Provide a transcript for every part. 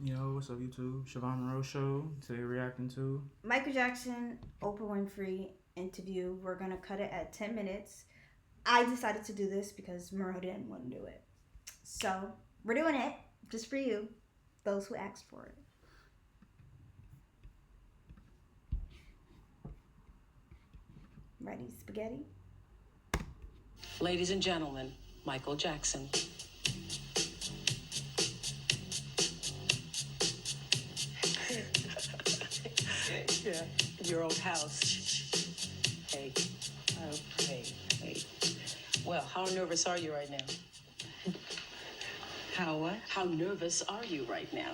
Yo, what's up, YouTube? Shavonn Monroe show. Today reacting to Michael Jackson, Oprah Winfrey interview. We're gonna cut it at 10 minutes. I decided to do this because Monroe didn't want to do it. So we're doing it just for you, those who asked for it. Ready, spaghetti? Ladies and gentlemen, Michael Jackson. Yeah, your old house. Hey, hey. Well, how nervous are you right now? How what? How nervous are you right now?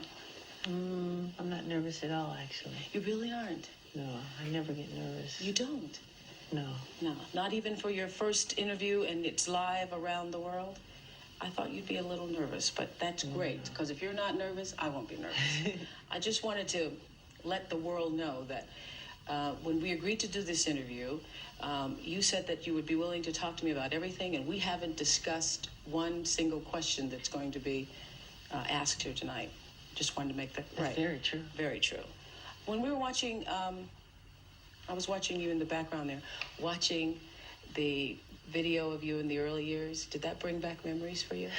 I'm not nervous at all, actually. You really aren't? No, I never get nervous. You don't? No. No, not even for your first interview and it's live around the world? I thought you'd be a little nervous, but that's great, because if you're not nervous, I won't be nervous. I just wanted to let the world know that when we agreed to do this interview, you said that you would be willing to talk to me about everything, and we haven't discussed one single question that's going to be asked here tonight. Just wanted to make that That's right. very true. Very true. When we were watching, I was watching you in the background there, watching the video of you in the early years. Did that bring back memories for you?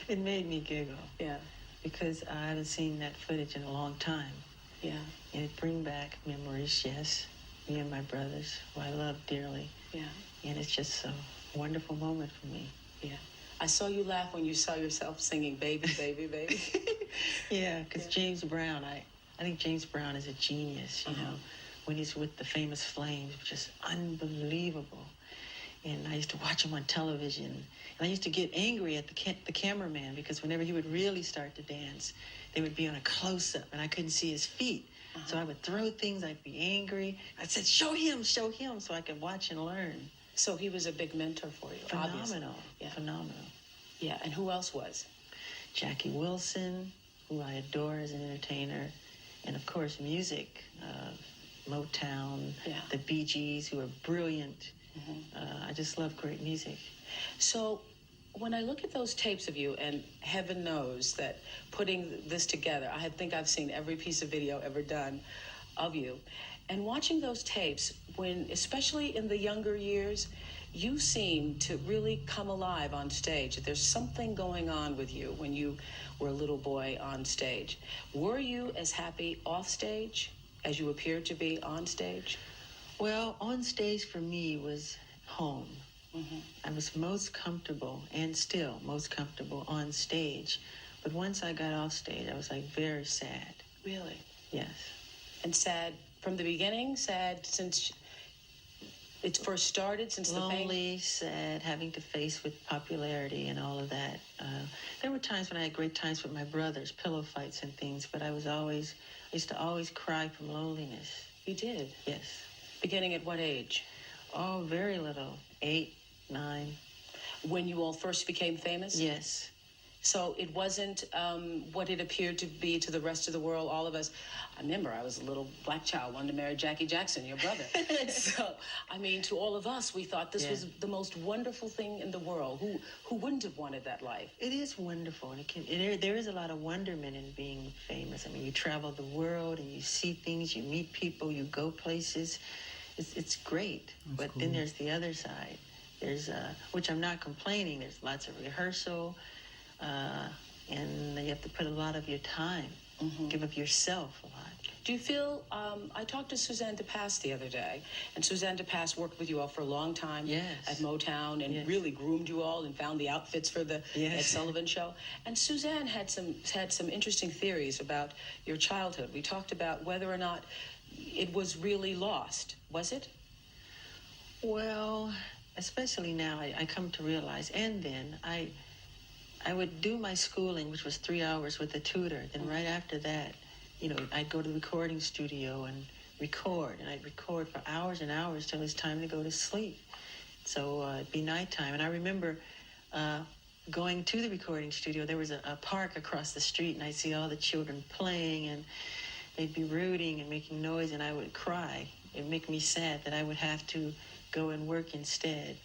It made me giggle. Yeah. Because I haven't seen that footage in a long time. Yeah. And it bring back memories, yes. Me and my brothers, who I love dearly. Yeah. And it's just a wonderful moment for me. Yeah. I saw you laugh when you saw yourself singing Baby, Baby, Baby. Yeah, because James Brown, I think James Brown is a genius, you know. When he's with the famous Flames, just unbelievable. And I used to watch him on television. And I used to get angry at the cameraman because whenever he would really start to dance, they would be on a close-up and I couldn't see his feet. So I would throw things, I'd be angry. I said, show him, so I could watch and learn. So he was a big mentor for you, obviously. Phenomenal, Yeah. phenomenal. Yeah, and who else was? Jackie Wilson, who I adore as an entertainer. And of course, music, Motown, Yeah. the Bee Gees, who are brilliant. I just love great music. So when I look at those tapes of you, and heaven knows that putting this together, I think I've seen every piece of video ever done of you. And watching those tapes, when, especially in the younger years, you seem to really come alive on stage. There's something going on with you when you were a little boy on stage. Were you as happy off stage as you appeared to be on stage? Well, on stage for me was home. I was most comfortable, and still most comfortable, on stage. But once I got off stage, I was like very sad. Really? Yes. And sad from the beginning? Sad since it first started, since the fame? Lonely, sad, having to face with popularity and all of that. There were times when I had great times with my brothers, pillow fights and things, but I used to always cry from loneliness. You did? Yes. Beginning at what age? Oh, very little. 8, 9. When you all first became famous? Yes. So it wasn't what it appeared to be to the rest of the world, all of us. I remember I was a little black child, wanted to marry Jackie Jackson, your brother. So, I mean, to all of us, we thought this was the most wonderful thing in the world. Who wouldn't have wanted that life? It is wonderful, and there is a lot of wonderment in being famous. I mean, you travel the world, and you see things, you meet people, you go places. It's great. But then there's the other side. There's, which I'm not complaining, there's lots of rehearsal, and you have to put a lot of your time, give of yourself a lot. Do you feel, I talked to Suzanne DePass the other day, and Suzanne DePass worked with you all for a long time at Motown and really groomed you all and found the outfits for the Ed Sullivan Show. And Suzanne had some interesting theories about your childhood. We talked about whether or not it was really lost. Was it? Well, especially now, I come to realize, and then I would do my schooling, which was 3 hours with a tutor. Then right after that, you know, I'd go to the recording studio and record, and I'd record for hours and hours till it's time to go to sleep. So it'd be nighttime. And I remember going to the recording studio. There was a park across the street, and I'd see all the children playing, and they'd be rooting and making noise, and I would cry. It'd make me sad that I would have to go and work instead.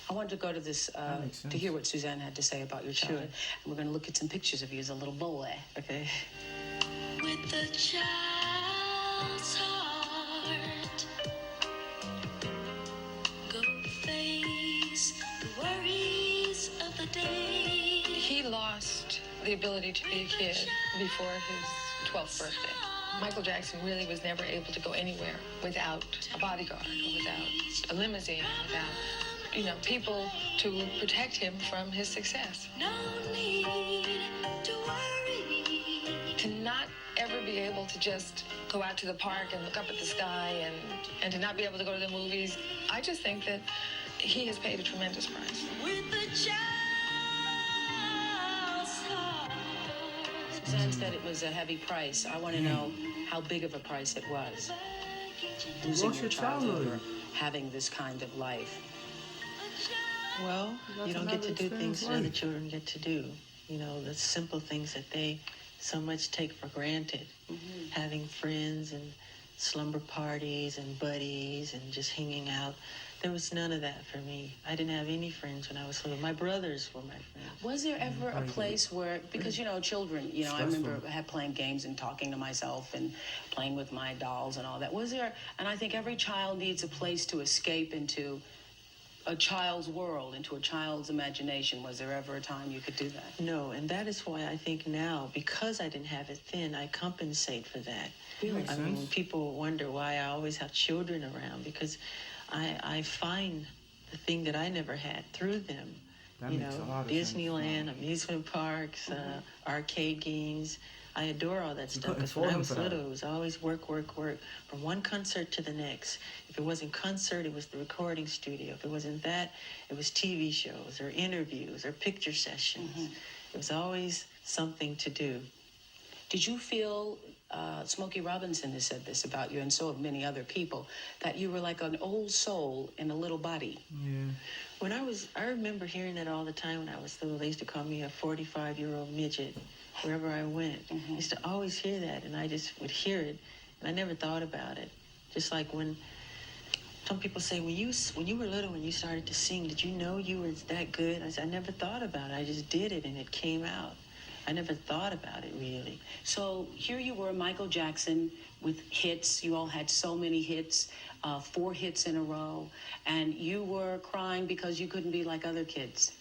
I wanted to go to this, makes sense. to hear what Suzanne had to say about your Sure. childhood. And we're going to look at some pictures of you as a little boy. Okay. With a child's heart, go face the worries of the day. He lost the ability to be a kid before his 12th birthday. Michael Jackson really was never able to go anywhere without a bodyguard or without a limousine, without, people to protect him from his success. No need to worry. To not ever be able to just go out to the park and look up at the sky and to not be able to go to the movies, I just think that he has paid a tremendous price. With a child's heart. Suzanne said it was a heavy price. I want to know how big of a price it was. Losing lost your your childhood or childhood. having this kind of life. Well, That's you don't get to another do things that other experience. children get to do. The simple things that they so much take for granted. Having friends and slumber parties and buddies and just hanging out. There was none of that for me. I didn't have any friends when I was little. My brothers were my friends. Was there ever a place where, because, children, I remember playing games and talking to myself and playing with my dolls and all that. Was there, and I think every child needs a place to escape into a child's world, into a child's imagination. Was there ever a time you could do that? No, and that is why I think now, because I didn't have it then, I compensate for that. Makes I mean, sense. people wonder why I always have children around, because I find the thing that I never had through them. That makes a lot of sense. Disneyland, amusement parks, arcade games. I adore all that stuff, couldn't because when I afford was them for that. little, it was always work, work, work, from one concert to the next. If it wasn't concert, it was the recording studio. If it wasn't that, it was TV shows or interviews or picture sessions. It was always something to do. Did you feel, Smokey Robinson has said this about you, and so have many other people, that you were like an old soul in a little body? Yeah. I remember hearing that all the time when I was little. They used to call me a 45-year-old midget wherever I went. I used to always hear that, and I just would hear it, and I never thought about it. Just like when some people say, when you were little, when you started to sing, did you know you were that good? I said, I never thought about it. I just did it, and it came out. I never thought about it, really. So here you were, Michael Jackson, with hits. You all had so many hits, 4 hits in a row, and you were crying because you couldn't be like other kids.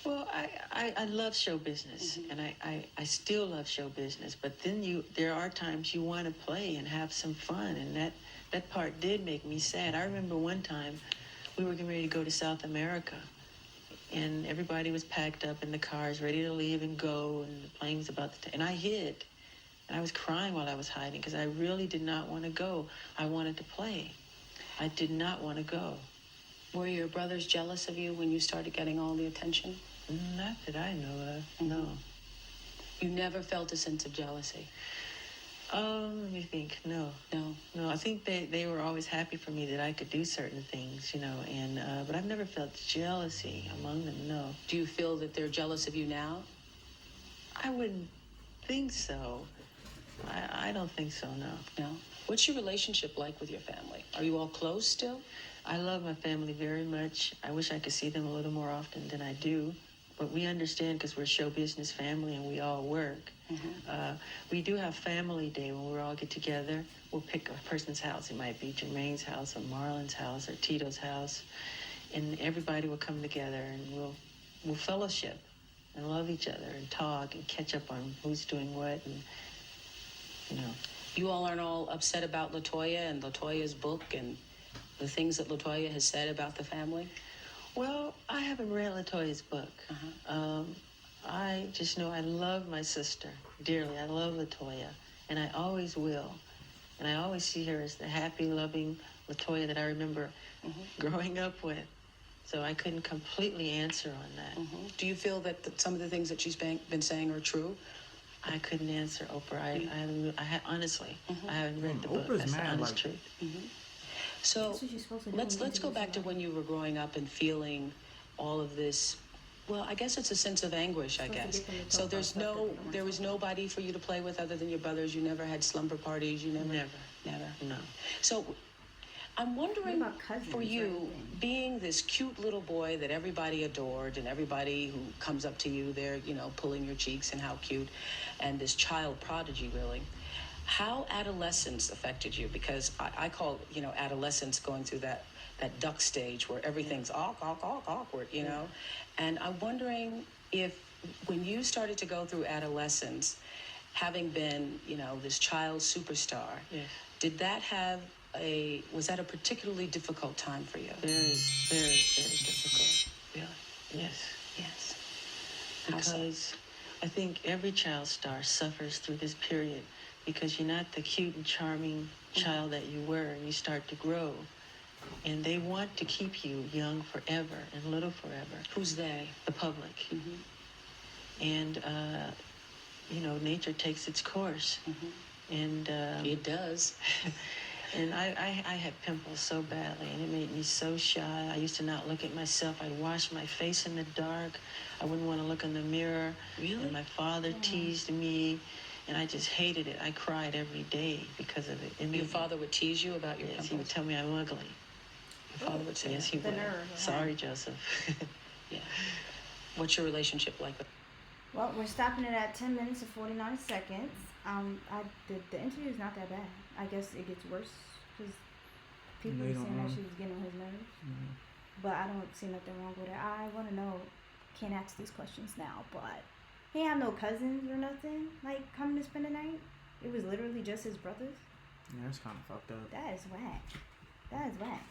Well, I love show business, and I still love show business, but then there are times you want to play and have some fun, and that part did make me sad. I remember one time we were getting ready to go to South America, and everybody was packed up in the cars, ready to leave and go, and the plane was about to and I hid, and I was crying while I was hiding, because I really did not want to go. I wanted to play. I did not want to go. Were your brothers jealous of you when you started getting all the attention? Not that I know of, no. You never felt a sense of jealousy? Let me think. No. No, I think they were always happy for me that I could do certain things, and but I've never felt jealousy among them, no. Do you feel that they're jealous of you now? I wouldn't think so. I don't think so, no. No? What's your relationship like with your family? Are you all close still? I love my family very much. I wish I could see them a little more often than I do. But we understand, because we're a show business family and we all work. We do have family day when we all get together. We'll pick a person's house. It might be Jermaine's house or Marlon's house or Tito's house. And everybody will come together, and we'll fellowship and love each other and talk and catch up on who's doing what. And, You all aren't all upset about LaToya and LaToya's book and the things that LaToya has said about the family? Well, I haven't read LaToya's book. I just know I love my sister dearly. I love LaToya, and I always will. And I always see her as the happy, loving LaToya that I remember growing up with. So I couldn't completely answer on that. Do you feel that some of the things that she's been saying are true? I couldn't answer, Oprah. Honestly, I haven't read the book. Oprah's That's the mad, honest like- truth. So That's what you're supposed to do let's when go back to when you were growing up and feeling all of this. Well, I guess it's a sense of anguish, I guess. So there was nobody for you to play with other than your brothers. You never had slumber parties. You never. Never. Never. No. So I'm wondering What about cousins for or you, anything? being this cute little boy that everybody adored and everybody who comes up to you, they're, pulling your cheeks and how cute, and this child prodigy, really. How adolescence affected you? Because I call, adolescence going through that duck stage where everything's awkward, And I'm wondering if when you started to go through adolescence, having been, this child superstar, Yes. did that was that a particularly difficult time for you? Very, very, very difficult. Really? Yes. Yes. How so? Because I think every child star suffers through this period because you're not the cute and charming child that you were, and you start to grow. And they want to keep you young forever and little forever. Who's they? The public. Mm-hmm. And, nature takes its course. Mm-hmm. And It does. and I had pimples so badly, and it made me so shy. I used to not look at myself. I'd wash my face in the dark. I wouldn't want to look in the mirror. Really? And my father teased me, and I just hated it. I cried every day because of it. Your father would tease you about your Yes, pimples? he would tell me I'm ugly. Your father would say Yes, that? he The would. nerve of Sorry, that. Joseph. Yeah. What's your relationship like? Well, we're stopping it at 10 minutes and 49 seconds. The interview is not that bad. I guess it gets worse because people They were don't saying that know. she was getting on his nerves. Mhm. But I don't see nothing wrong with it. I want to know. Can't ask these questions now, but he had no cousins or nothing like coming to spend the night. It was literally just his brothers. Yeah, that's kind of fucked up. That is whack. That is whack.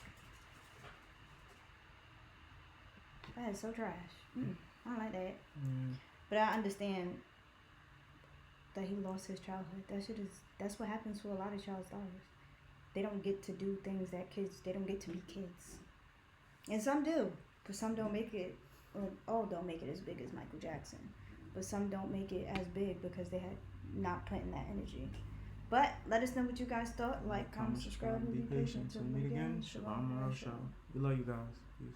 That is so trash. I don't like that. Mm. But I understand that he lost his childhood. That's what happens to a lot of child stars. They don't get to do things that they don't get to be kids. And some do, but some don't make it, well, all don't make it as big as Michael Jackson. But some don't make it as big because they had not put in that energy. But let us know what you guys thought. Like, comment, subscribe, and be patient. Till we meet again. Shavonn Monroe Show. We love you guys. Peace.